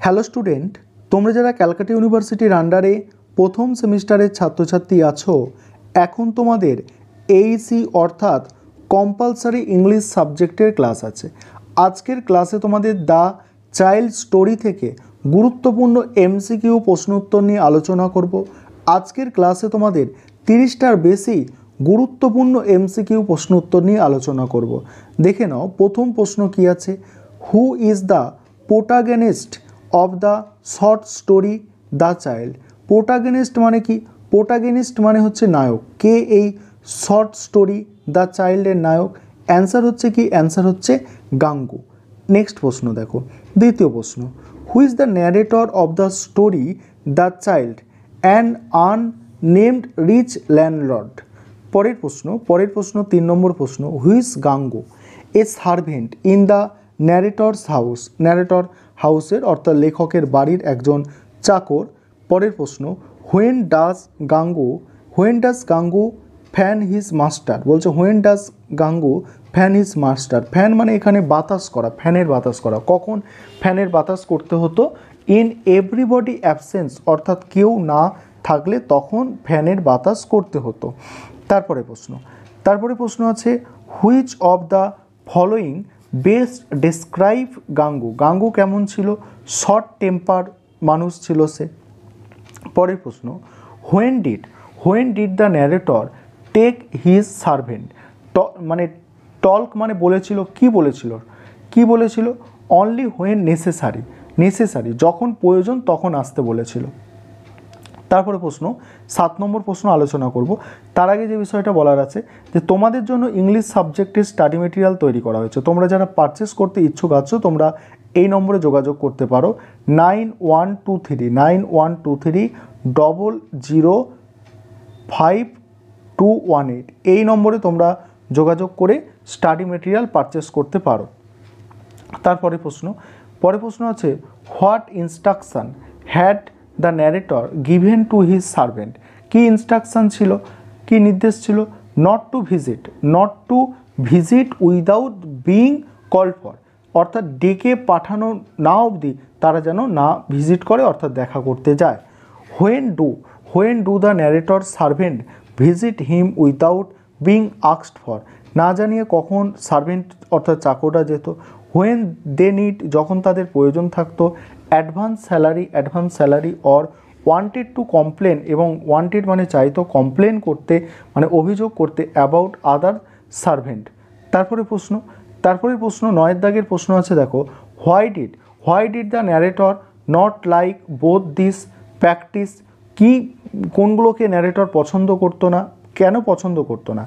Hello student, তোমরা যারা ক্যালকাটা ইউনিভার্সিটির আন্ডারে প্রথম সেমিস্টারের ছাত্রছাত্রী আছো, এখন তোমাদের এইসি অর্থাৎ কম্পালসারি ইংলিশ সাবজেক্টের ক্লাস আছে। আজকের ক্লাসে তোমাদের দ্য চাইল্ড স্টোরি থেকে গুরুত্বপূর্ণ এমসিকিউ প্রশ্ন উত্তর নিয়ে আলোচনা করব। আজকের ক্লাসে তোমাদের 30টার বেশি গুরুত্বপূর্ণ এমসিকিউ প্রশ্ন উত্তর নিয়ে আলোচনা করব। দেখে নাও প্রথম প্রশ্ন কি আছে। Who is the protagonist of the short story the child? Protagonist মানে কি? প্রোটাগনিস্ট মানে হচ্ছে নায়ক। কে এই শর্ট স্টোরি দ্য চাইল্ডের নায়ক? অ্যান্সার হচ্ছে কি? অ্যান্সার হচ্ছে গাঙ্গু। নেক্সট প্রশ্ন দেখো, দ্বিতীয় প্রশ্ন। Who is the narrator of the story the child an unnamed rich landlord? পরের প্রশ্ন 3 নম্বর প্রশ্ন। Who is Gangu a servant in the narrator's house? Narrator হাউসের অর্থাৎ লেখকের বাড়ির একজন চাকর। পরের প্রশ্ন। When does Gangu fan his master? বলছে when does Gangu fan his master. Fan মানে এখানে বাতাস করা, ফ্যানের বাতাস করা। কখন ফ্যানের বাতাস করতে হতো? ইন এভরিবডি অ্যাবসেন্স, অর্থাৎ কেউ না থাকলে তখন ফ্যানের বাতাস করতে হতো। তারপরে প্রশ্ন আছে which of the following best describe Gangu? Gangu কেমন ছিল? শর্ট টেম্পার মানুষ ছিল সে। পরের প্রশ্ন। When did the narrator take his servant? মানে টল্ক মানে বলেছিল, কি বলেছিল? অনলি হোয়েন নেসেসারি, যখন প্রয়োজন তখন আসতে বলেছিল। তারপরে প্রশ্ন 7 নম্বর প্রশ্ন আলোচনা করব। তার আগে যে বিষয়টা বলার আছে যে তোমাদের জন্য ইংলিশ সাবজেক্টের স্টাডি মেটেরিয়াল তৈরি করা হয়েছে। তোমরা যারা পারচেস করতে ইচ্ছুক আছো তোমরা এই নম্বরে যোগাযোগ করতে পারো 9123 এই নম্বরে তোমরা যোগাযোগ করে স্টাডি মেটেরিয়াল পারচেস করতে পারো। তারপরে প্রশ্ন আছে what instruction had the narrator given to his servant? কি ইনস্ট্রাকশন ছিল, কি নির্দেশ ছিল? Not to visit without being call for, অর্থাৎ ডেকে পাঠানো না অবধি তারা যেন না ভিজিট করে, অর্থাৎ দেখা করতে যায়। When do the narrator servant visit him without being asked for? না জানিয়ে কখন সার্ভেন্ট অর্থাৎ চাকররা যেত? হোয়েন দে নিড, যখন তাদের প্রয়োজন থাকতো। Advance salary or wanted to complain, এবং ওয়ান্টেড মানে চাইতো, কমপ্লেন করতে মানে অভিযোগ করতে অ্যাবাউট আদার সার্ভেন্ট। তারপরে প্রশ্ন 9 দাগের প্রশ্ন আছে দেখো। Why did the narrator not like both this practice? কোনগুলোকে ন্যারেটর পছন্দ করতো না? কেন পছন্দ করতো না?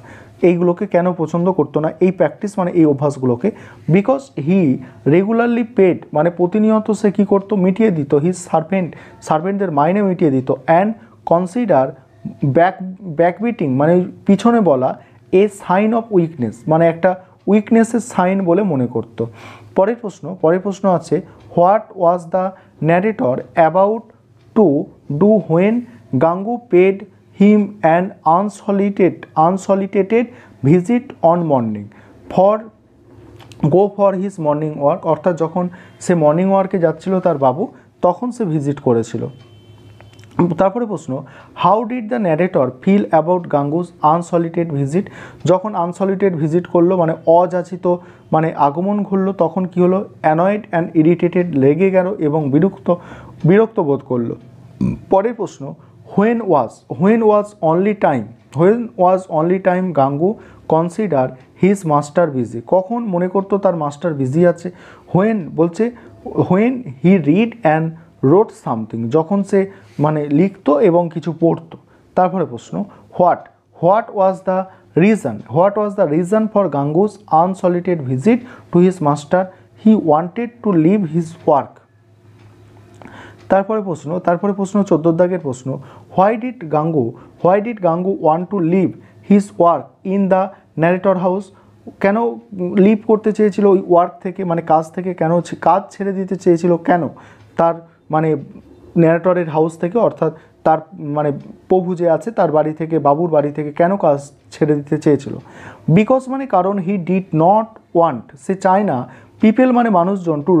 এইগুলোকে কেন পছন্দ করতো না? এই প্র্যাকটিস মানে এই অভ্যাসগুলোকে। বিকজ হি রেগুলারলি পেড, মানে প্রতিনিয়ত সে কী করতো? মিটিয়ে দিত। হিজ সার্ভেন্টদের মাইনে মিটিয়ে দিত। অ্যান্ড কনসিডার ব্যাকবিটিং মানে পিছনে বলা এ সাইন অফ উইকনেস, মানে একটা উইকনেসের সাইন বলে মনে করত। পরের প্রশ্ন আছে what was the narrator about to do when Gangu paid him an unsolicited visit on morning for his morning work? অর্থাৎ যখন সে মর্নিং ওয়ার্কে যাচ্ছিল তার বাবু, তখন সে ভিজিট করেছিল। তারপরে প্রশ্ন how did the narrator feel about Gangu's unsolicited visit? যখন আনসলিটেড ভিজিট করলো মানে অযাচিত মানে আগমন ঘটলো, তখন কি হলো? অ্যানয়েড অ্যান্ড ইরিটেটেড, লেগে গেল এবং বিরক্ত বোধ করলো। পরের প্রশ্ন when was only time Gangu consider his master busy? কখন মনে করতো তার মাস্টার বিজি আছে? When he read and wrote something, যখন সে মানে লিখতো এবং কিছু পড়তো। তারপরে প্রশ্ন what was the reason for Gangu's unsolicited visit to his master? He wanted to leave his work. তারপরে প্রশ্ন 14 দাগের প্রশ্ন why did Gangu want to leave his work in the narrator house? কেন লিভ করতে চেয়েছিল ওই ওয়ার্ক থেকে, মানে কাজ থেকে? কেন কাজ ছেড়ে দিতে চেয়েছিল? কেন তার মানে ন্যারেটরের হাউস থেকে, অর্থাৎ তার মানে প্রভু যে আছে তার বাড়ি থেকে, বাবুর বাড়ি থেকে কেন কাজ ছেড়ে দিতে চেয়েছিল? বিকজ মানে কারণ, হি ডিড নট ওয়ান্ট, সে চায় না, পিপল মানে মানুষজন, টু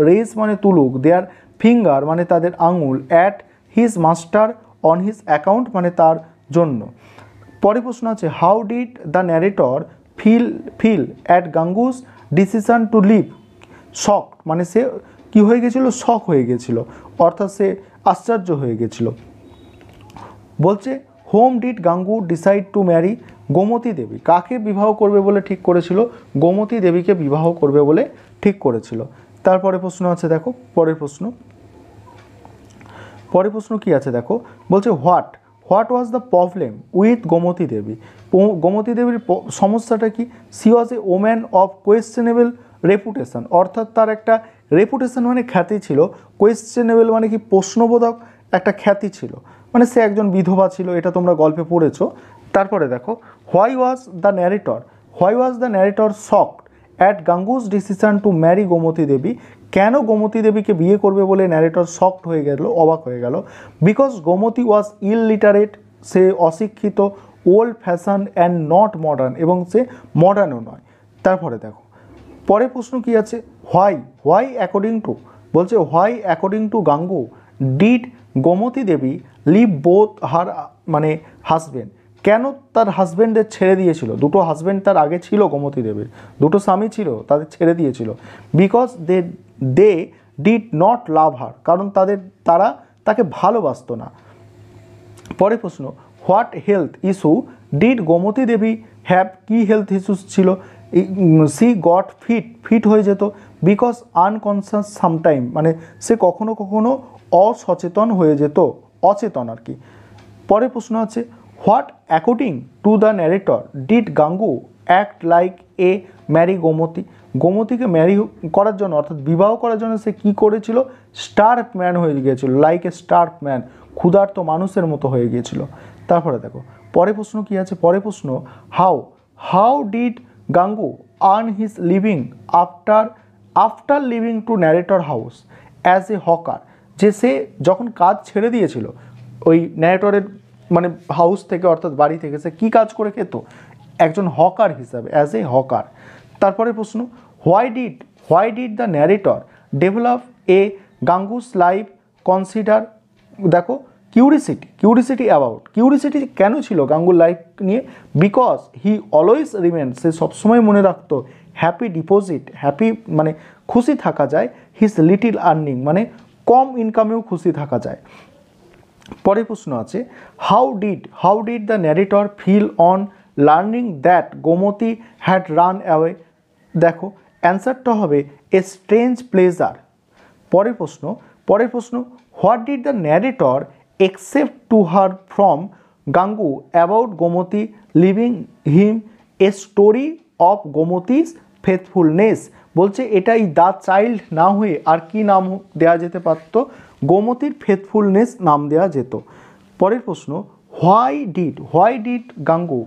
রেজ মানে তুলুক, দেয়ার ফিঙ্গার মানে তাদের আঙুল, at his master on his account মানে তার জন্য। পরে প্রশ্ন আছে how did the narrator feel at Gangu's decision to leave. Shock মানে সে কি হয়ে গেছিল, শক হয়ে গেছিল, অর্থাৎ সে আশ্চর্য হয়ে গেছিল। বলছে whom did Gangu decide to marry, Gomti Devi কাকে বিবাহ করবে বলে ঠিক করেছিল, গোমতী দেবীকে বিবাহ করবে বলে ঠিক করেছিল। তারপরে প্রশ্ন আছে দেখো, পরের প্রশ্ন কি আছে দেখো, বলছে what was the problem with Gomti Devi. Gomti দেবীর সমস্যাটা কি, she was a woman of questionable reputation, অর্থাৎ তার একটা রেপুটেশন মানে খ্যাতি ছিল, কোয়েশ্চেনেবল মানে কি প্রশ্নবোধক একটা খ্যাতি ছিল, মানে সে একজন বিধবা ছিল, এটা তোমরা গল্পে পড়েছো। তারপরে দেখো why was the narrator shocked at Gangu's decision to marry Gomti Devi, কেন গোমতী দেবীকে বিয়ে করবে বলে ন্যারেটর শকড হয়ে গেল, অবাক হয়ে গেল। বিকজ গোমতী ওয়াজ ইললিটারেট, সে অশিক্ষিত, old fashion and not modern, এবং সে মডার্নও নয়। তারপরে দেখো পরের প্রশ্ন কি আছে, হোয়াই অ্যাকর্ডিং টু, বলছে why according to Gangu did Gomti Devi leave both her মানে হাজব্যান্ড, কেন তার হাজব্যান্ডদের ছেড়ে দিয়েছিল, দুটো হাজব্যান্ড তার আগে ছিল গোমতী দেবীর, দুটো স্বামী ছিল, তাদের ছেড়ে দিয়েছিল। Because they did not love her, কারণ তারা তাকে ভালোবাসতো না। পরের প্রশ্ন what health issue did Gomti Devi have, কি হেলথ ইস্যুস ছিল, সি গট ফিট হয়ে যেত, বিকজ আনকনসিয়াস সামটাইম মানে সে কখনো কখনো অসচেতন হয়ে যেত, অচেতন আর কি। পরের প্রশ্ন আছে what according to the narrator did Gangu act like a marry Gomti, গোমতীকে ম্যারি করার জন্য অর্থাৎ বিবাহ করার জন্য সে কী করেছিল, স্টার্ভ ম্যান হয়ে গিয়েছিল, লাইক এ স্টার্ভ ম্যান, ক্ষুধার্ত মানুষের মতো হয়ে গিয়েছিল। তারপরে দেখো পরের প্রশ্ন কি আছে, পরের প্রশ্ন how did Gangu earn his living after leaving to narrator house as a hawker, যে সে যখন কাজ ছেড়ে দিয়েছিল ওই ন্যারেটরের মানে হাউস থেকে অর্থাৎ বাড়ি থেকে, সে কী কাজ করে খেত, একজন হকার হিসাবে, অ্যাজ এ হকার। তারপরে প্রশ্ন why did the narrator develop a Gangu's life consider, দেখো কিউরিসিটি কেন ছিল গাঙ্গুর লাইফ নিয়ে, বিকজ হি অলওয়েজ রিমেন, সে সবসময় মনে রাখতো হ্যাপি মানে খুশি থাকা যায়, হিজ লিটিল আর্নিং মানে কম ইনকামেও খুশি থাকা যায়। পরের প্রশ্ন আছে how did the narrator feel on learning that Gomti had ran away, দেখো অ্যান্সারটা হবে এ স্ট্রেঞ্জ প্লেজার। পরের প্রশ্ন what did the narrator except to her from Gangu about Gomti living him a story of Gomti's faithfulness, বলছে এটাই দ্য চাইল্ড না হয়ে আর কি নাম দেওয়া যেতে পারত, গোমতীর ফেথফুলনেস নাম দেওয়া যেত। পরের প্রশ্ন why did Gangu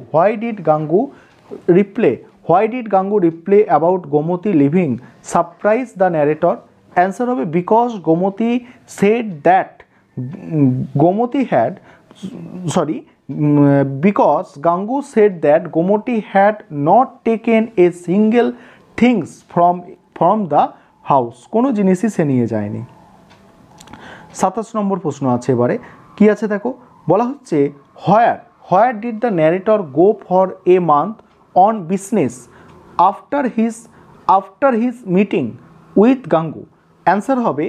reply about Gomti living surprise the narrator, answer হবে because Gomti said that because Gangu said that Gomoti had not taken a single things from the house, কোনো জিনিসই সে নিয়ে যায়নি। 27 নম্বর প্রশ্ন আছে, এবারে কি আছে দেখো, বলা হচ্ছে where did the narrator go for a month on business after his meeting with Gangu, answer হবে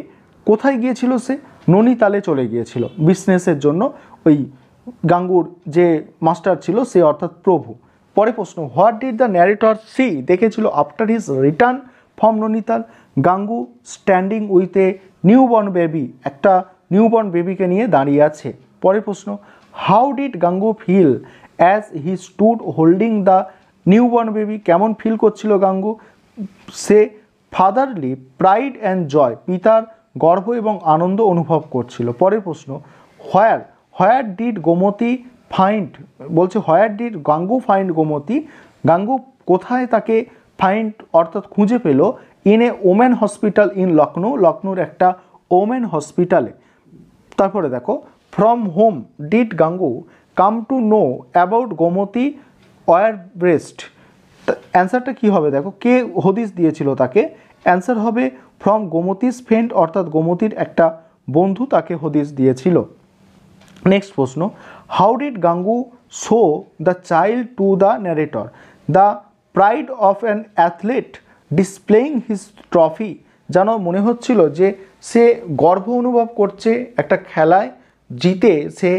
কোথায় গিয়েছিল সে, নৈনিতালে চলে গিয়েছিল বিজনেসের জন্য, ওই গাঙ্গুর যে মাস্টার ছিল সে অর্থাৎ প্রভু। পরে প্রশ্ন what did the narrator see দেখেছিল after his return from Nainital, Gangu standing with a newborn baby, একটা নিউবর্ন বেবিকে নিয়ে দাঁড়িয়ে আছে। পরের প্রশ্ন how did Gangu feel as he stood holding the newborn baby, কেমন ফিল করছিল গাঙ্গু, সে ফাদারলি প্রাইড অ্যান্ড জয়, পিতার গর্ব এবং আনন্দ অনুভব করছিল। পরের প্রশ্ন হোয়ার ডিড গোমতী ফাইন্ড, বলছে where did Gangu find Gomti, Gangu কোথায় তাকে ফাইন্ড অর্থাৎ খুঁজে পেল, in a women hospital in লখনৌর একটা ওমেন হসপিটালে। তারপরে দেখো from whom did Gangu come to know about Gomti whereabouts, অ্যান্সারটা কী হবে দেখো, কে হদিস দিয়েছিল তাকে, অ্যান্সার হবে ফ্রম গোমতীস ফ্রেন্ড, অর্থাৎ গোমতীর একটা বন্ধু তাকে হদিশ দিয়েছিল। নেক্সট প্রশ্ন, how did Gangu show the child to the narrator the pride of an athlete displaying his trophy. যেন মনে হচ্ছিল যে সে গর্ব অনুভব করছে একটা খেলায় জিতে সে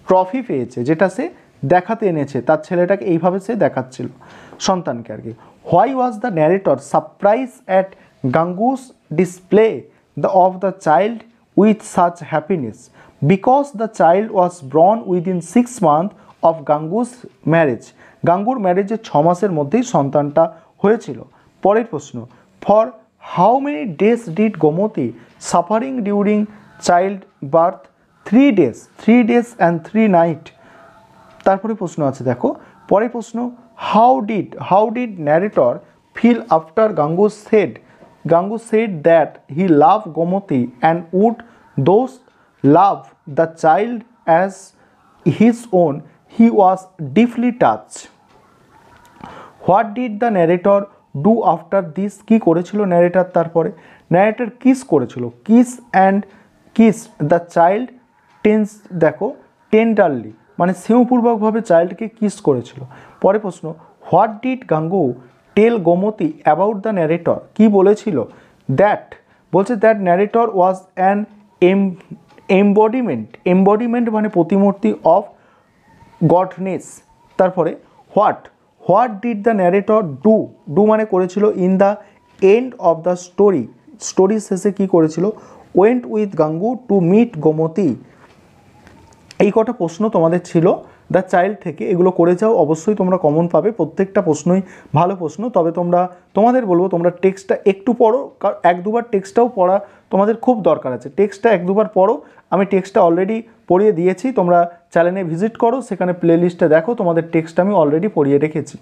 ট্রফি পেয়েছে, যেটা সে দেখাতে এনেছে, তার ছেলেটাকে এইভাবে সে দেখাচ্ছিল সন্তানকে আর কি। Why was the narrator surprise at Gangu's display of the child with such happiness? Because the child was born within 6 months of Gangu's marriage. গাঙ্গুর ম্যারেজের 6 মাসের মধ্যেই সন্তানটা হয়েছিল। পরের প্রশ্ন, for how many days did Gomti suffering during child birth? 3 days, 3 days and 3 nights। তারপরে প্রশ্ন আছে দেখো, পরের প্রশ্ন, how did narrator feel after Gangu said that he love Gomti and would those love the child as his own, he was deeply touch. What did the narrator do after this? কী করেছিল narrator তারপরে? Narrator kiss করেছিল, kiss the child দেখো tenderly, মানে স্নেহপূর্বকভাবে চাইল্ডকে kiss করেছিল। পরে প্রশ্ন, what did Gangu tell Gomti about the narrator? কী বলেছিল? বলছে that narrator was an embodiment মানে প্রতিমূর্তি অফ গডনেস। তারপরে what did the narrator do মানে করেছিল in the end of the স্টোরির শেষে কী করেছিল? Went with Gangu to meet Gomti. এই কটা প্রশ্ন তোমাদের ছিল দ্য চাইল্ড থেকে, এগুলো করে যাও, অবশ্যই তোমরা কমন পাবে, প্রত্যেকটা প্রশ্নই ভালো প্রশ্ন। তবে তোমাদের বলবো তোমরা টেক্সটটা একটু পড়ো, 1-2বার টেক্সটটাও পড়া তোমাদের খুব দরকার আছে। টেক্সটটা 1-2বার পড়ো, আমি টেক্সটটা অলরেডি পড়িয়ে দিয়েছি, তোমরা চ্যানেলে ভিজিট করো, সেখানে প্লে লিস্টে দেখো, তোমাদের টেক্সট আমি অলরেডি পড়িয়ে রেখেছি।